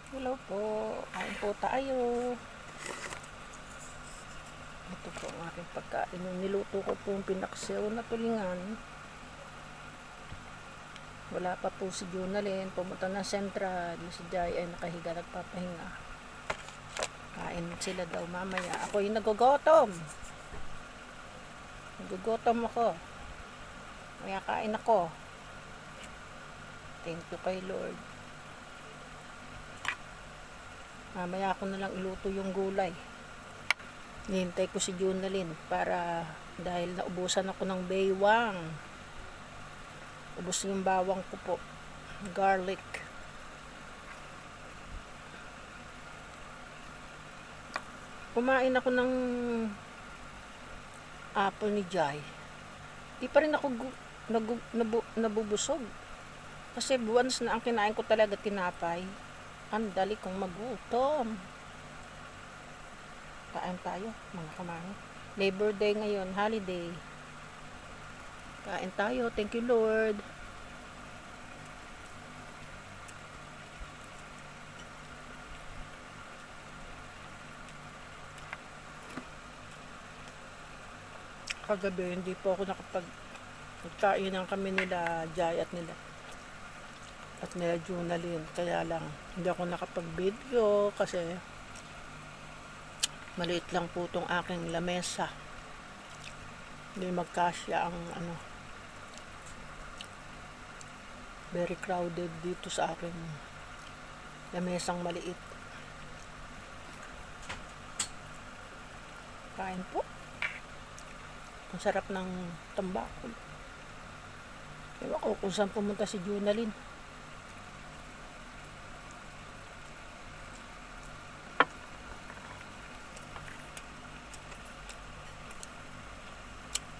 Hello po, kain po tayo. Ito po ang aking pagkain. Yung niluto ko po yung pinaksiw na tulingan. Wala pa po si Junalyn. Pumunta ng Central. Si Jai ay nakahiga, nagpapahinga. Kain sila daw mamaya. Ako yung nagugutom. Nagugutom ako. Kaya kain ako. Thank you kay Lord. Mamaya ako na lang iluto yung gulay. Nihintay ko si Junalyn para dahil naubusan ako ng baywang. Ubos yung bawang ko po. Garlic. Kumain ako ng apple ni Jai. Di pa rin ako nabubusog. Kasi once na ang kinain ko talaga tinapay, ang dali kong magutom. Kain tayo, mga kamano. Labor Day ngayon, holiday. Kain tayo, thank you Lord. Kagabi, hindi po ako nagkainan kami nila Jai at nila Junalyn. Kaya lang, hindi ako nakapag-video kasi maliit lang po itong aking lamesa. Hindi magkasya ang very crowded dito sa aking lamesang maliit. Kain po. Ang sarap ng tambakol. Ewan ko kung saan pumunta si Junalyn.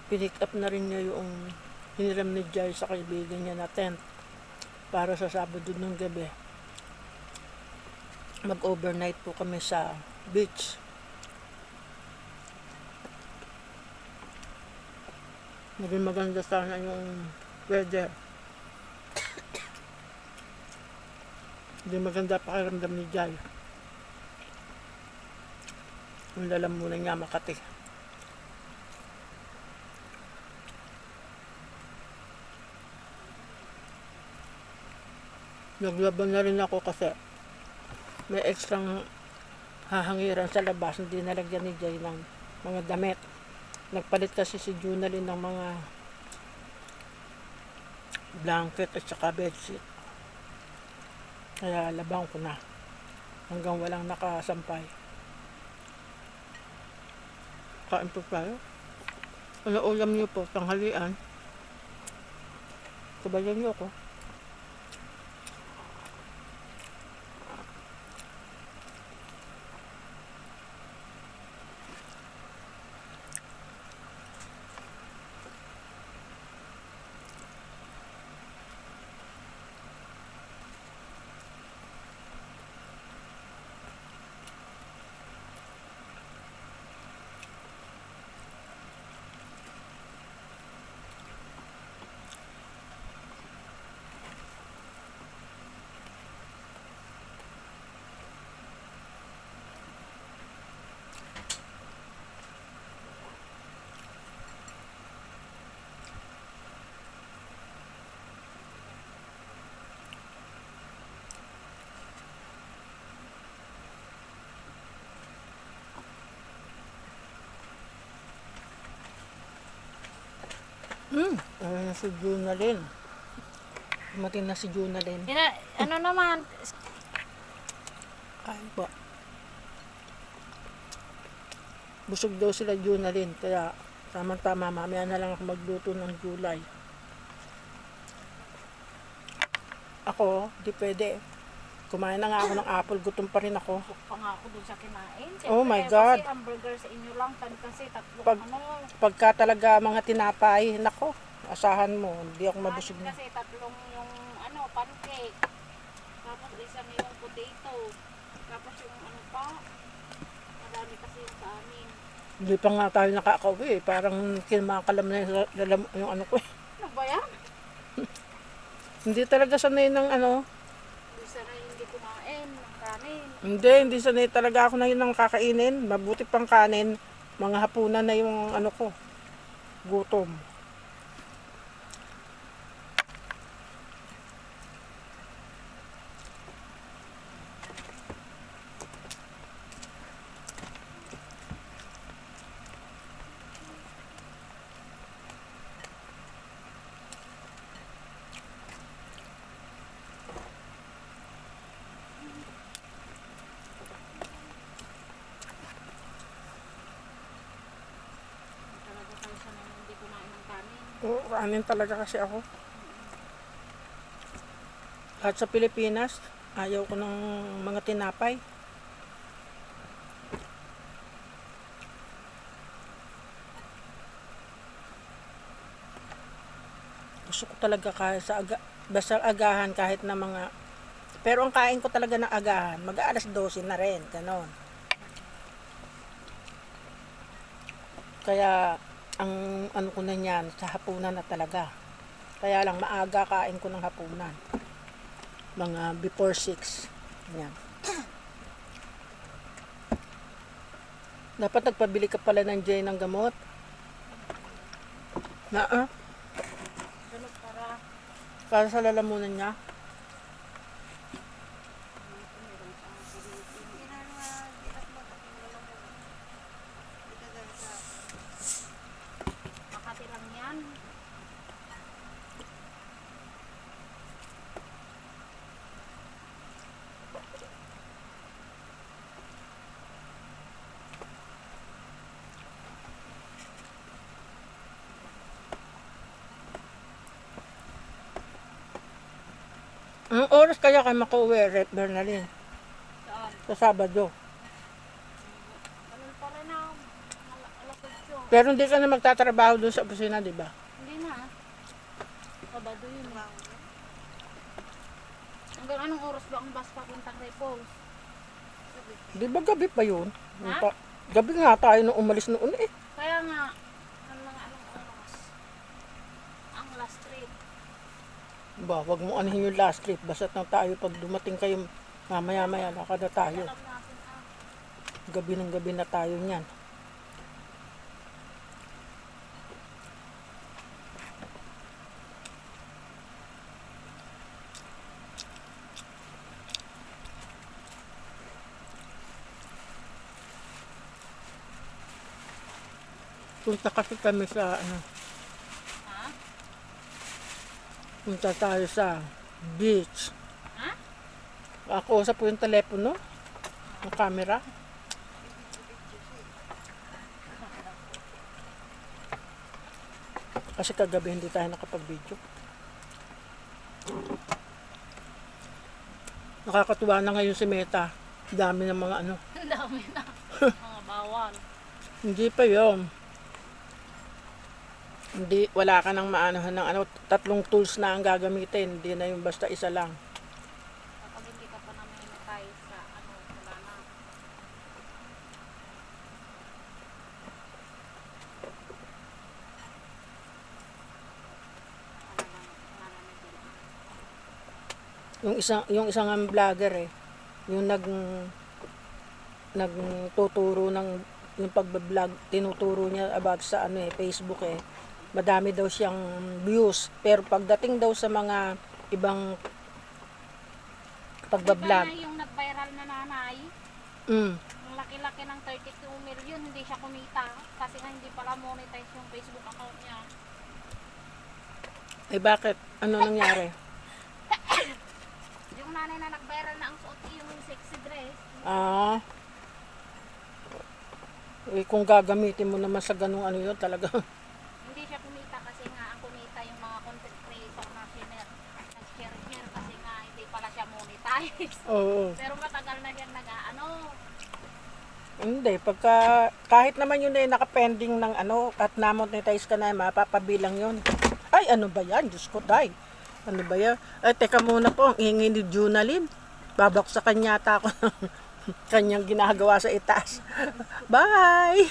Pinick up na rin niya yung hiniram ni Jai sa kaibigan niya na tent para sa Sabado ng gabi. Mag-overnight po kami sa beach. Naging maganda sana yung weather. Hindi maganda pakiramdam ni Jai. Ang lalamunan niya Makati. Naglaban na rin ako kasi may extrang hahangiran sa labas. Hindi nalagyan ni Jai ng mga damit. Nagpalit kasi si Junalyn ng mga blanket at saka bedsheet. Kaya labang ko na hanggang walang nakasampay. Kain po tayo. Ano ulam niyo po? Tanghalian. Kabayan niyo ako. Ayun na si Junalyn. Dumating na si Junalyn. Ano naman? Kain po. Busog daw sila Junalyn. Kaya tamang-tama mamaya na lang ako magluto ng gulay. Ako, di pwede. Kumain na nga ako ng apple. Gutom pa rin ako. Pa nga ako dun sa kinain. Oh my Siyempre, God. Kasi hamburger sa inyo lang. Kasi tatlo Pagka talaga mga tinapay, nako, asahan mo, hindi ako mabusog na. Kasi tatlong yung pancake. Tapos isang yung potato. Tapos yung pa. Madami kasi yung sa amin. Hindi pa nga tayo nakakauwi. Parang kinamakalam na yung ano ko. Ano ba yan? Hindi talaga sanay ng Isa na hindi kumain ng kanin. Hindi sanay talaga ako na yun ang kakainin. Mabuti pang kanin, mga hapunan na yung ano ko, gutom. Talaga kayo sanay na hindi kumain ng kanin. Oo, kanin talaga kasi ako. At sa Pilipinas, ayaw ko ng mga tinapay. Gusto ko talaga kahit sa basta agahan kahit na mga, pero ang kain ko talaga ng agahan, mag-aalas 12 na rin, ganon. Kaya, ang ano ko na niyan, sa hapunan na talaga. Kaya lang, maaga kain ko ng hapunan. Mga before 6. Yan. Dapat nagpabili ka pala ng Jay ng gamot. Ganun Para sa lalamunan niya. Makati lang yan. Ang oras kaya kayo makauwi, Rep Bernalyn? Saan? Sa Sabado. Ganun pa rin na. Alas 8. Pero hindi ka na magtatrabaho doon sa opisina, di ba? Hindi na. Sabado yun. Hanggang anong oras ba ang bus papuntang Repos? Di ba gabi pa yun? Ha? Gabi nga tayo nung umalis noon eh. Kaya nga, ang mga anong oras? Ang last trip. Ba, wag mo anihin yung last trip. Basta't na tayo pag dumating kayo mamaya-maya, lakad na tayo. Alam natin Gabi ng gabi na tayo niyan. Punta kasi kami sa Ha? punta tayo sa beach. Ha? Ako usap po yung telepono, ang camera. Kasi kagabi hindi tayo nakapag-video. Nakakatuwa na ngayon si Meta. Dami ng mga ano. Ang dami na. Mga bawal. Hindi pa yun. Hindi, wala ka nang maanohan ng ano, 3 tools na ang gagamitin. Hindi na yung basta isa lang. Kapag hindi ka pa namin natay sa ano, wala na. Wala na nagdala. Yung isang vlogger yung nagtuturo ng yung pagbablog, tinuturo niya about sa ano Facebook madami daw siyang views, pero pagdating daw sa mga ibang pagbablog, Diba yung nag-viral na nanay, mm, ang laki-laki ng 32 million, hindi siya kumita kasi nga hindi pala monetize yung Facebook account niya. bakit? Ano nangyari? Yung nanay na nag-viral na ang suot niya yung sexy dress, Kung gagamitin mo naman sa ganung ano yun, talaga. hindi siya kumita kasi nga ang kumita yung mga content creator na nag-share kasi nga hindi pala siya monetize. Oo. Pero matagal na yan nag-ano. Hindi, kahit naman yun nakapending ng ano, at na-monetize ka na, mapapabilang yun. Ay, ano ba yan? Diyos ko, tay. Ano ba yan? Ay, teka muna po, ang hingi ni Junalyn. Babaksakan yata ako ng kanyang ginagawa sa itaas. Bye!